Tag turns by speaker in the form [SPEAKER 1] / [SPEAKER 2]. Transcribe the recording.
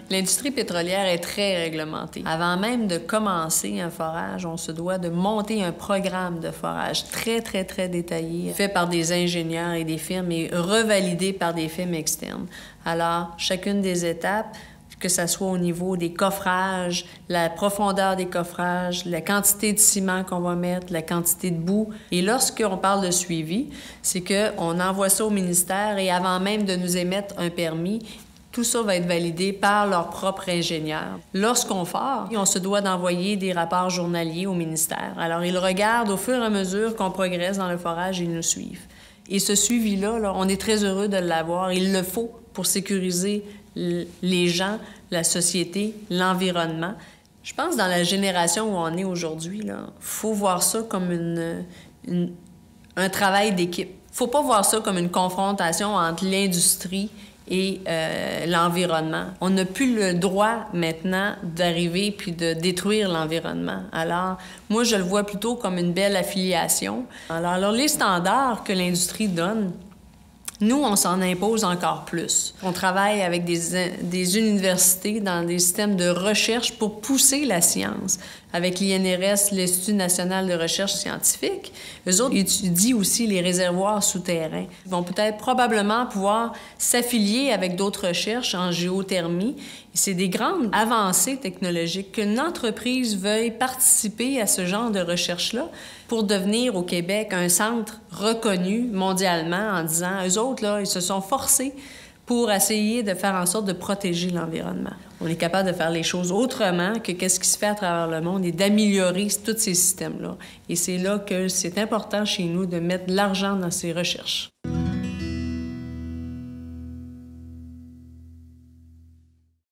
[SPEAKER 1] L'industrie pétrolière est très réglementée. Avant même de commencer un forage, on se doit de monter un programme de forage très, très, très détaillé, fait par des ingénieurs et des firmes et revalidé par des firmes externes. Alors, chacune des étapes, que ce soit au niveau des coffrages, la profondeur des coffrages, la quantité de ciment qu'on va mettre, la quantité de boue. Et lorsqu'on parle de suivi, c'est qu'on envoie ça au ministère et avant même de nous émettre un permis, tout ça va être validé par leur propre ingénieur. Lorsqu'on fore, on se doit d'envoyer des rapports journaliers au ministère. Alors, ils regardent au fur et à mesure qu'on progresse dans le forage et ils nous suivent. Et ce suivi-là, on est très heureux de l'avoir. Il le faut pour sécuriser les gens, la société, l'environnement. Je pense que dans la génération où on est aujourd'hui, il faut voir ça comme un travail d'équipe. Il ne faut pas voir ça comme une confrontation entre l'industrie et l'environnement. On n'a plus le droit maintenant d'arriver puis de détruire l'environnement. Alors, moi, je le vois plutôt comme une belle affiliation. Alors les standards que l'industrie donne, nous, on s'en impose encore plus. On travaille avec des universités dans des systèmes de recherche pour pousser la science. Avec l'INRS, l'Institut national de recherche scientifique, eux autres étudient aussi les réservoirs souterrains. Ils vont peut-être probablement pouvoir s'affilier avec d'autres recherches en géothermie. C'est des grandes avancées technologiques qu'une entreprise veuille participer à ce genre de recherche-là pour devenir au Québec un centre reconnu mondialement en disant, eux autres, là, ils se sont forcés pour essayer de faire en sorte de protéger l'environnement. On est capable de faire les choses autrement que qu'est-ce qui se fait à travers le monde et d'améliorer tous ces systèmes-là. Et c'est là que c'est important chez nous de mettre de l'argent dans ces recherches.